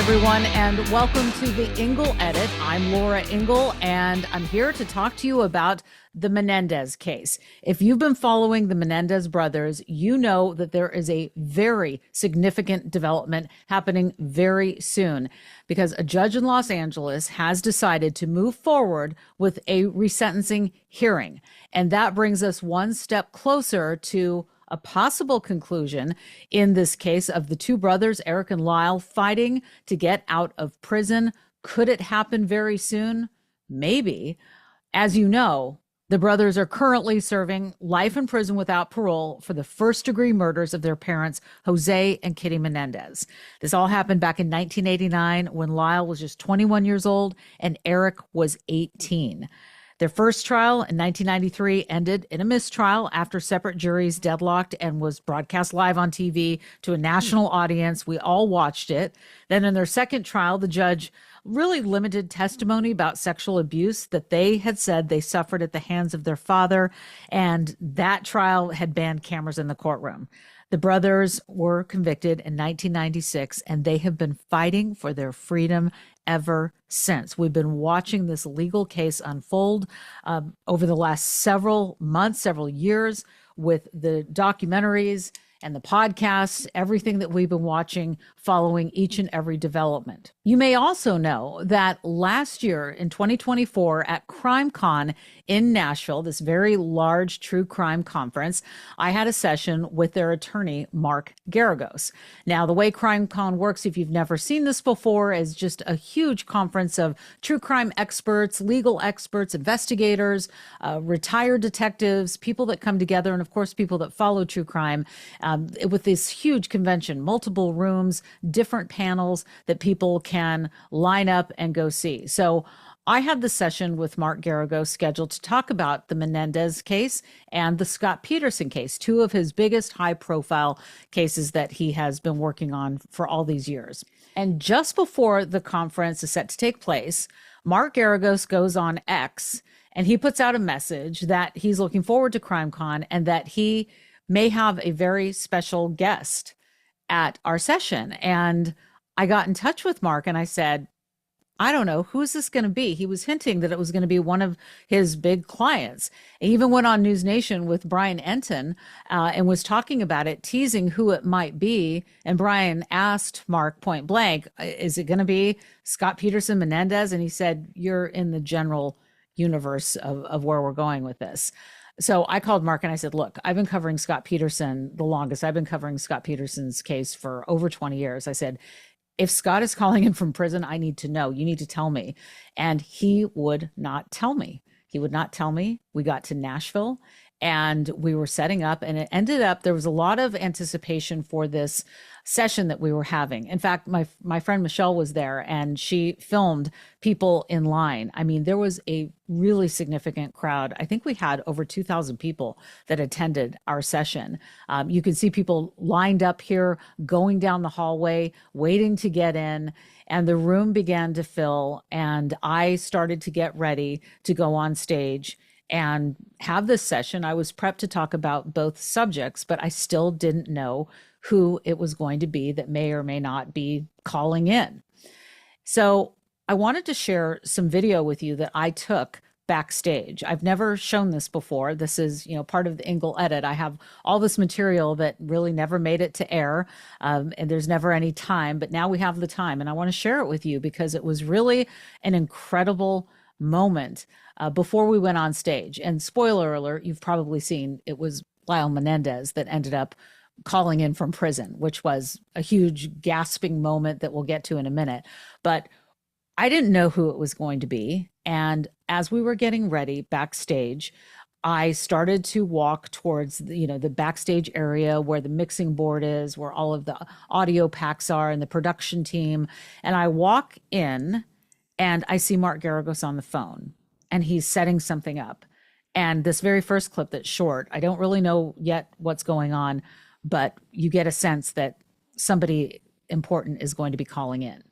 everyone, and welcome to the Ingle Edit. I'm Laura Ingle, and I'm here to talk to you about the Menendez case. If you've been following the Menendez brothers, you know that there is a very significant development happening very soon because a judge in Los Angeles has decided to move forward with a resentencing hearing. And that brings us one step closer to a possible conclusion in this case of the two brothers, Eric and Lyle, fighting to get out of prison. Could it happen very soon? Maybe. As you know, the brothers are currently serving life in prison without parole for the first-degree murders of their parents, Jose and Kitty Menendez. This all happened back in 1989 when Lyle was just 21 years old and Eric was 18. Their first trial in 1993 ended in a mistrial after separate juries deadlocked and was broadcast live on TV to a national audience. We all watched it. Then in their second trial, the judge really limited testimony about sexual abuse that they had said they suffered at the hands of their father, and that trial had banned cameras in the courtroom. The brothers were convicted in 1996, and they have been fighting for their freedom ever since. We've been watching this legal case unfold over the last several months, several years, with the documentaries and the podcasts, everything that we've been watching following each and every development. You may also know that last year in 2024 at CrimeCon in Nashville, this very large true crime conference, I had a session with their attorney, Mark Geragos. Now, the way CrimeCon works, if you've never seen this before, is just a huge conference of true crime experts, legal experts, investigators, retired detectives, people that come together, and of course, people that follow true crime with this huge convention, multiple rooms, different panels that people can line up and go see. So I had the session with Mark Geragos scheduled to talk about the Menendez case and the Scott Peterson case, two of his biggest high-profile cases that he has been working on for all these years. And just before the conference is set to take place, Mark Geragos goes on X and he puts out a message that he's looking forward to CrimeCon and that he may have a very special guest at our session. And I got in touch with Mark and I said, I don't know, who's this going to be? He was hinting that it was going to be one of his big clients. He even went on News Nation with Brian Enton and was talking about it, teasing who it might be. And Brian asked Mark point blank, is it going to be Scott Peterson Menendez? And he said, you're in the general universe of where we're going with this. So I called Mark and I said, look, I've been covering Scott Peterson the longest. I've been covering Scott Peterson's case for over 20 years. I said, if Scott is calling him from prison, I need to know. You need to tell me. And he would not tell me. He would not tell me. We got to Nashville and we were setting up, and it ended up, there was a lot of anticipation for this session that we were having. In fact, my friend Michelle was there and she filmed people in line. I mean, there was a really significant crowd. I think we had over 2,000 people that attended our session. You could see people lined up here, going down the hallway, waiting to get in, and the room began to fill. And I started to get ready to go on stage and have this session. I was prepped to talk about both subjects, but I still didn't know who it was going to be that may or may not be calling in. So I wanted to share some video with you that I took backstage. I've never shown this before. This is, part of the Ingle Edit. I have all this material that really never made it to air, and there's never any time, but now we have the time, and I want to share it with you because it was really an incredible moment before we went on stage. And spoiler alert, you've probably seen it was Lyle Menendez that ended up calling in from prison, which was a huge gasping moment that we'll get to in a minute. But I didn't know who it was going to be. And as we were getting ready backstage, I started to walk towards the backstage area where the mixing board is, where all of the audio packs are and the production team. And I walk in and I see Mark Geragos on the phone and he's setting something up. And this very first clip that's short, I don't really know yet what's going on, but you get a sense that somebody important is going to be calling in.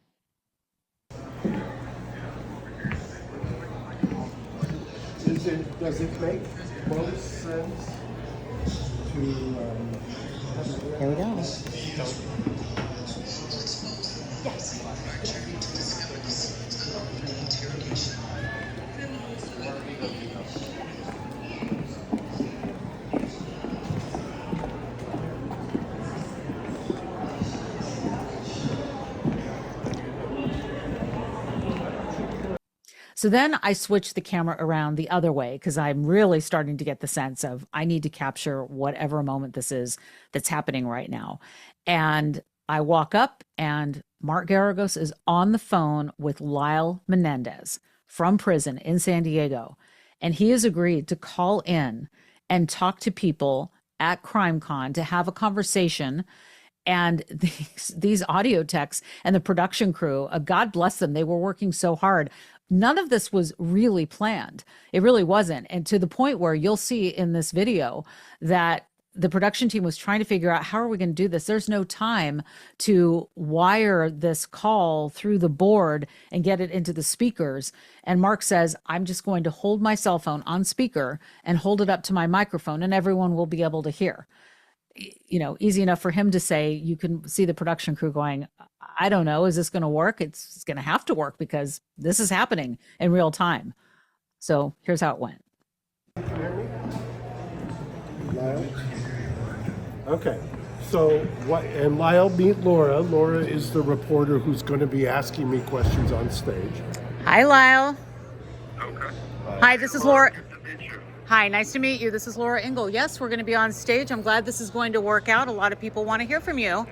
Does it make most sense to Here we go. Yes. So then I switched the camera around the other way because I'm really starting to get the sense of I need to capture whatever moment this is that's happening right now. And I walk up and Mark Geragos is on the phone with Lyle Menendez from prison in San Diego. And he has agreed to call in and talk to people at CrimeCon to have a conversation. And these audio techs and the production crew, God bless them, they were working so hard. None of this was really planned. It really wasn't. And to the point where you'll see in this video that the production team was trying to figure out, how are we going to do this? There's no time to wire this call through the board and get it into the speakers. And Mark says, I'm just going to hold my cell phone on speaker and hold it up to my microphone and everyone will be able to hear. You know, easy enough for him to say. You can see the production crew going, I don't know, is this going to work? It's going to have to work because this is happening in real time. So here's how it went. Lyle? Okay, so what, and Lyle, meet Laura. Laura is the reporter who's going to be asking me questions on stage. Hi, Lyle. Okay. Hi, this is Laura. Hi, nice to meet you. This is Laura Ingle. Yes, we're going to be on stage. I'm glad this is going to work out. A lot of people want to hear from you.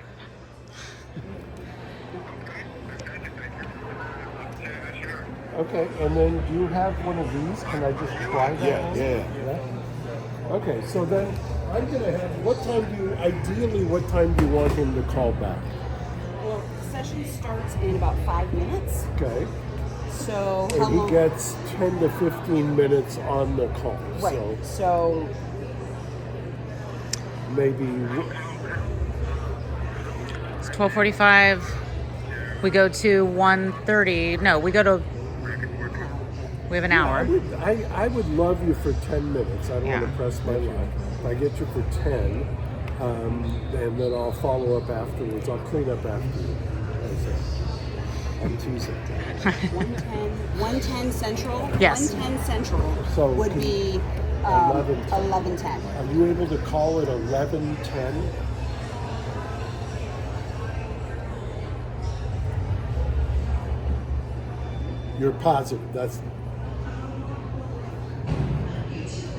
Okay, and then do you have one of these? Can I just try that? Yeah. Okay, so then I'm gonna have. What time do you want him to call back? Well, the session starts in about 5 minutes. Okay. So And he gets 10 to 15 minutes on the call. Right. So maybe. It's 12:45. We go to 1:30. No, we have an hour. I would love you for 10 minutes. I don't want to press my luck. If I get you for 10, and then I'll follow up afterwards. I'll clean up after you. I'm teasing. 110 Central. Yes. 110 Central So would be 11:10. Are you able to call at 11:10? You're positive. That's.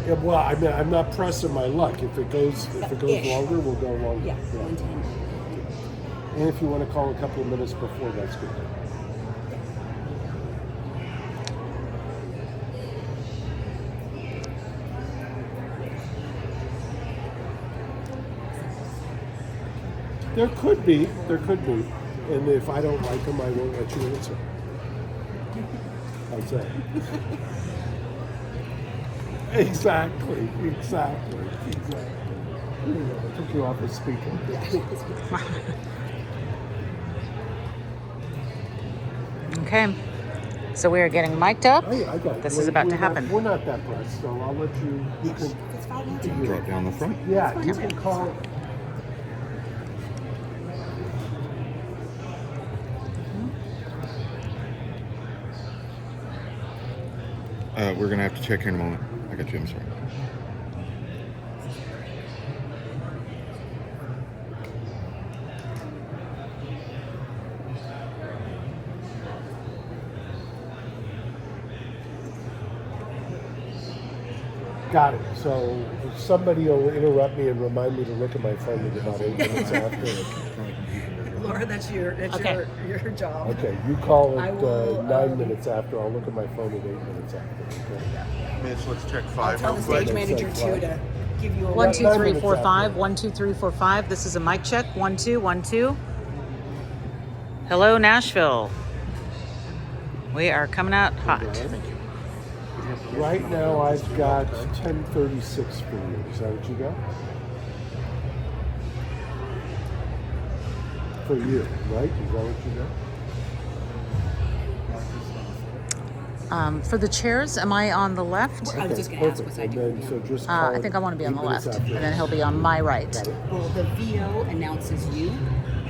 Yeah, well, I mean, I'm not pressing my luck. If it goes longer, we'll go longer. Yeah, 110. And if you want to call a couple of minutes before, that's good. There could be. And if I don't like them, I won't let you answer. How's that? Exactly. I took you off the speaker. Okay. So we are getting mic'd up. I got it. This is about to We're not- happen. We're not that pressed, so I'll let you. You can. It's 5 minutes. Drop down the front. Yeah, you can call. We're gonna have to check here in a moment. I got you. I'm sorry. Got it. So somebody will interrupt me and remind me to look at my phone at about 8 minutes after. Laura, that's your job. Okay, you call I it will, 9 minutes after. I'll look at my phone at 8 minutes after. Okay. Mitch, let's check 5 Tell the real quick. stage manager too to give you a 1, 2, 3, 4, minutes 5. after. 1, 2, 3, 4, 5. This is a mic check. 1, 2, 1, 2. Hello, Nashville. We are coming out hot. Right now I've got 10:36 for you. Is that what you got? For you, right? Is that what you got? For the chairs, am I on the left? I was just going to ask what side you And then, so just call I think I want to be on the 8 minutes left, after. and then he'll be on my right. Got it. Well, the VO announces you,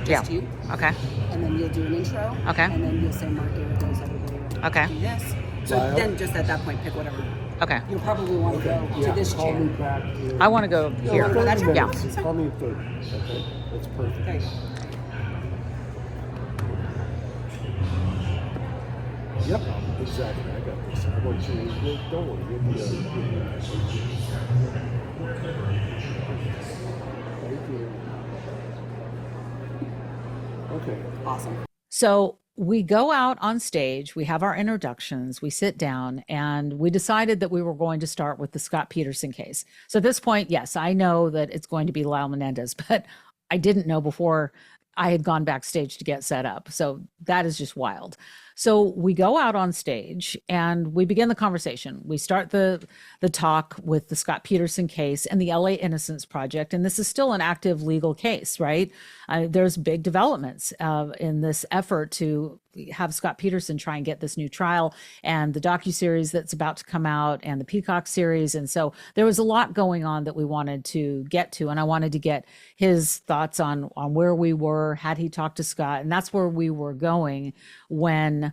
Yeah. just you, Okay. and then you'll do an intro. Okay. And then you'll say Mark Geragos, everybody. Okay. Do this. So Lyle? then just at that point, pick whatever. Okay. You'll probably want to go Yeah, to this call chair. me back in I want to go here. wanna go that chair? Yeah. minutes. Call me in 30. Okay, that's perfect. There you go. Yep, exactly. I got this. I want you. Don't worry. You'll be Thank you. Okay. Awesome. So we go out on stage, we have our introductions, we sit down, and we decided that we were going to start with the Scott Peterson case. So at this point, yes, I know that it's going to be Lyle Menendez, but I didn't know before I had gone backstage to get set up. So that is just wild. So we go out on stage and we begin the conversation. We start the talk with the Scott Peterson case and the LA Innocence Project. And this is still an active legal case, right? There's big developments in this effort to have Scott Peterson try and get this new trial, and the docuseries that's about to come out, and the Peacock series. And so there was a lot going on that we wanted to get to, and I wanted to get his thoughts on where we were, had he talked to Scott, and that's where we were going when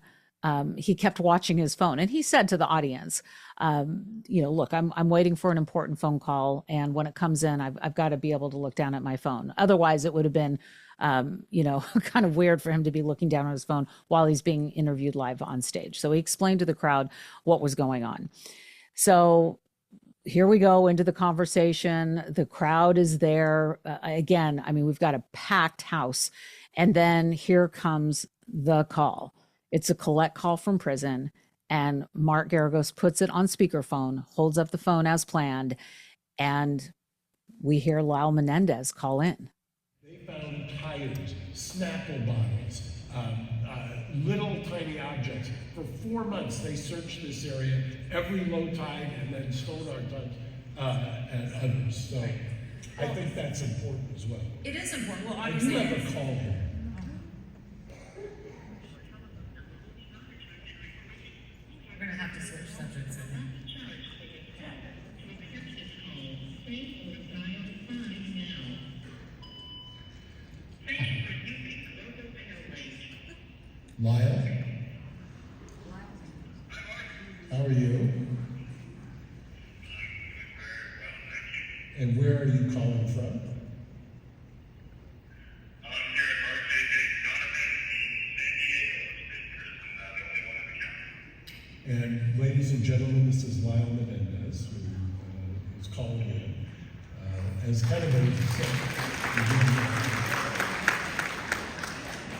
he kept watching his phone. And he said to the audience, look, I'm waiting for an important phone call, and when it comes in, I've got to be able to look down at my phone. Otherwise, it would have been kind of weird for him to be looking down on his phone while he's being interviewed live on stage. So he explained to the crowd what was going on. So here we go into the conversation. The crowd is there. Again, I mean, we've got a packed house. And then here comes the call. It's a collect call from prison. And Mark Geragos puts it on speakerphone, holds up the phone as planned. And we hear Lyle Menendez call in. They found tires, Snapple bottles, little tiny objects. For 4 months, they searched this area every low tide and then sonar times and others. So I think that's important as well. It is important. Well, I do have a call here. We're going to have to switch subjects. Lyle? How are you? And where are you calling from? And ladies and gentlemen, this is Lyle Menendez, who is calling in as kind of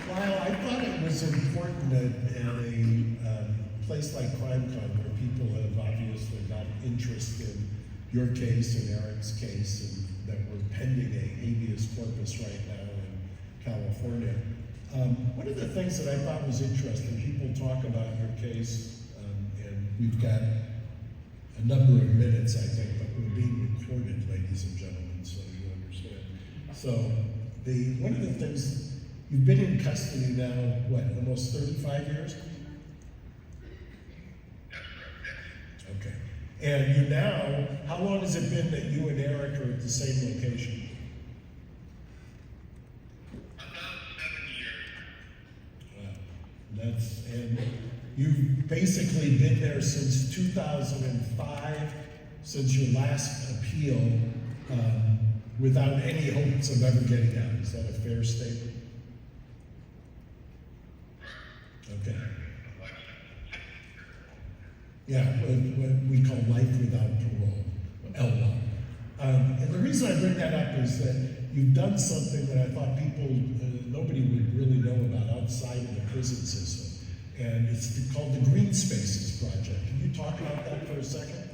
Lyle, I thought it was important at a place like CrimeCon, where people have obviously got interest in your case and Eric's case, and that we're pending a habeas corpus right now in California. One of the things that I thought was interesting, people talk about your case, and we've got a number of minutes, I think, but we're being recorded, ladies and gentlemen, so you understand. So one of the things, you've been in custody now, what, almost 35 years? Okay. And you now, how long has it been that you and Eric are at the same location? Wow. And you've basically been there since 2005, since your last appeal, without any hopes of ever getting out. Is that a fair statement? Okay. Yeah, what we call life without parole, LWAP. And the reason I bring that up is that you've done something that I thought people, nobody would really know about outside of the prison system. And it's called the Green Spaces Project. Can you talk about that for a second?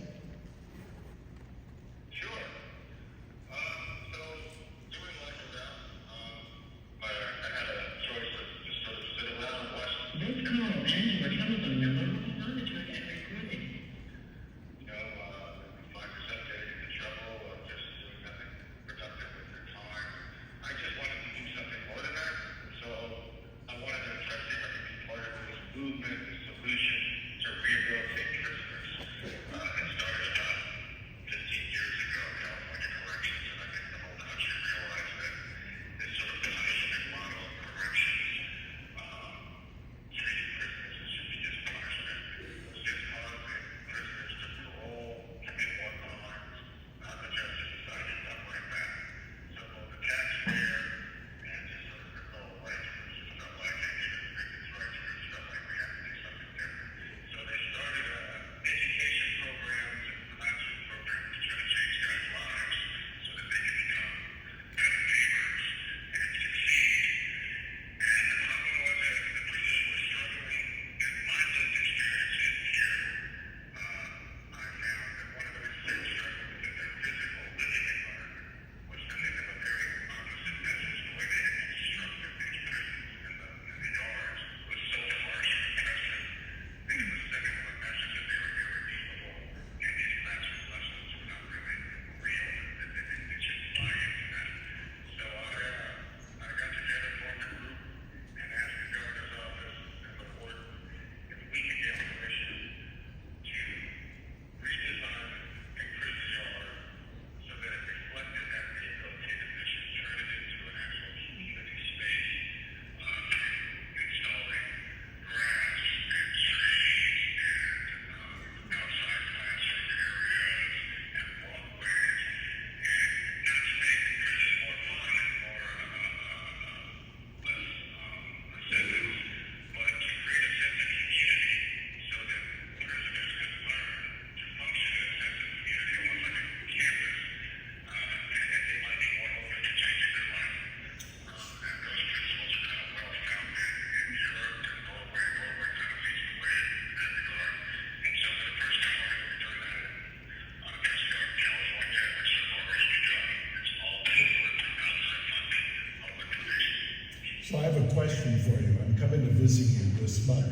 So I have a question for you. I'm coming to visit you this month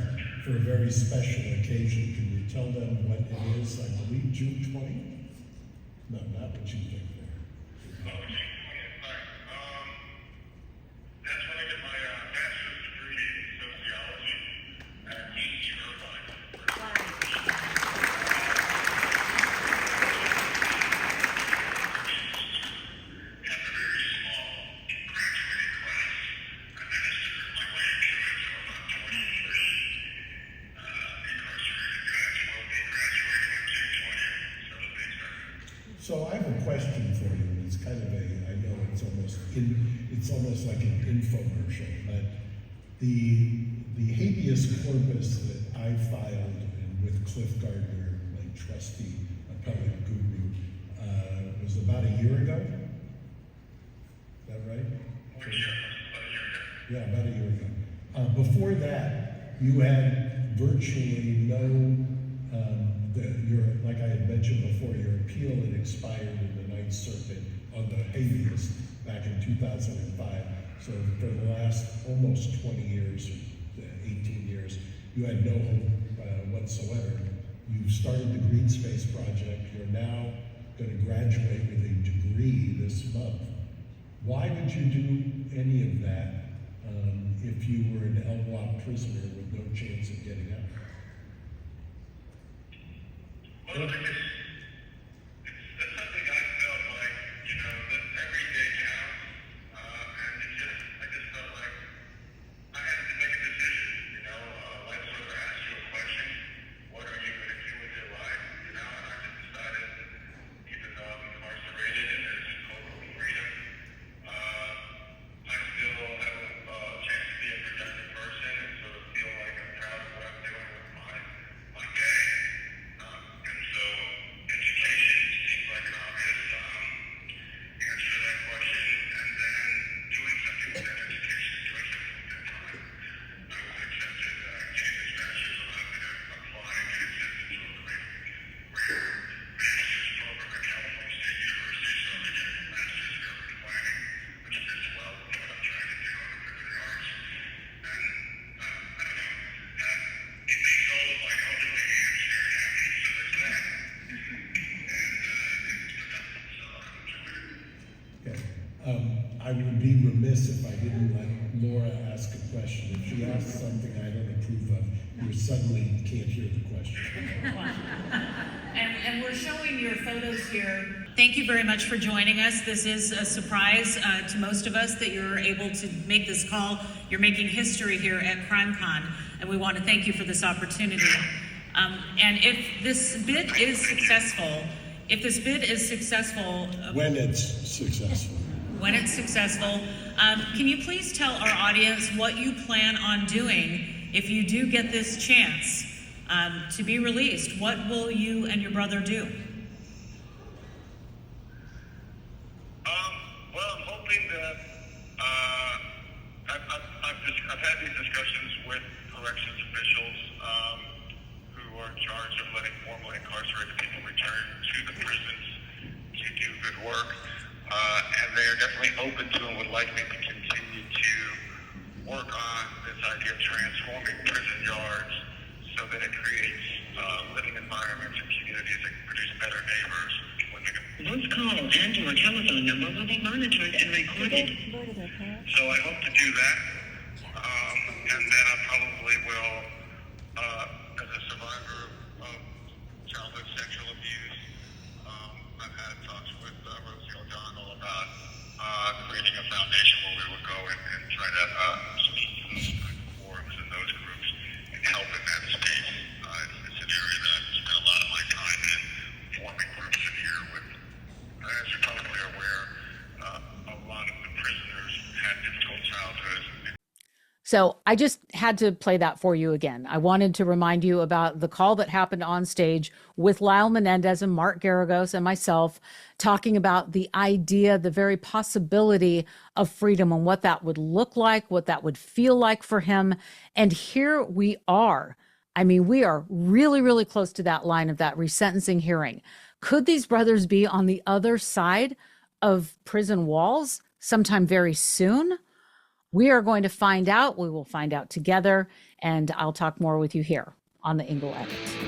for a very special occasion. Can you tell them what it is? I believe June 20th? No, not what you think there. That's when I did my bachelor's degree in sociology at UC Irvine. Have a very small graduating class. I managed to work my way into it, so about 23 incarcerated guys will be graduating on June 20th. So thanks, sir. So I have a question for you. It's kind of I know it's almost like an infomercial, but the habeas corpus that I filed and with Cliff Gardner, my trusty appellate guru, was about a year ago. Is that right? Yeah, about a year ago. Before that, you had virtually no, like I had mentioned before, your appeal had expired in the Ninth Circuit on the habeas back in 2005. So for the last almost 20 years, or 18 years, you had no hope whatsoever. You started the Green Space Project. You're now going to graduate with a degree this month. Why did you do any of that if you were an LWOP prisoner with no chance of getting out? Well, I guess it's something I felt like, that every day counts. And I just felt like I had to make a decision, life sort of asks you a question, what are you going to do with your life, and I just decided, even though I'm incarcerated and there's total freedom, I still have a chance to be a productive person and sort of feel like I'm proud of what I'm doing with my day. And so education seems like an obvious answer to that question. And then doing something with that education, doing something with that time. I was accepted, getting this bachelor's allowed me to apply and get accepted to a career master's program at California State University. So I'm getting a master's in urban planning, which fits well with what I'm trying to do in the arts. And I don't know, it makes all of my elderly aunts very happy, so there's that. And it's productive, so I'm enjoying it. Okay. I would be remiss if I didn't let Laura ask a question. If she asks something I don't approve of, you suddenly can't hear the question. And we're showing your photos here. Thank you very much for joining us. This is a surprise to most of us that you're able to make this call. You're making history here at CrimeCon, and we want to thank you for this opportunity. And if this bid is successful, When it's successful. Can you please tell our audience what you plan on doing if you do get this chance to be released? What will you and your brother do? Well, I'm hoping that I've had these discussions with corrections officials who are in charge of letting formerly incarcerated people return to the prisons to do good work. And they are definitely open to and would like me to continue to work on this idea of transforming prison yards so that it creates living environments and communities that produce better neighbors. This call and your telephone number will be monitored and recorded. So I hope to do that. And then I probably will, as a survivor of childhood sexual abuse, I've had talks with Rosie O'Donnell about creating a foundation where we would go and try to speak to those forums and those groups and help in that space. It's an area that I've spent a lot of my time in, forming groups in here with, as you're probably aware, a lot of the prisoners had difficult childhoods. So I just had to play that for you again. I wanted to remind you about the call that happened on stage with Lyle Menendez and Mark Geragos and myself, talking about the idea, the very possibility of freedom and what that would look like, what that would feel like for him. And here we are. I mean, we are really, really close to that line of that resentencing hearing. Could these brothers be on the other side of prison walls sometime very soon? We are going to find out. We will find out together, and I'll talk more with you here on the Ingle Edit.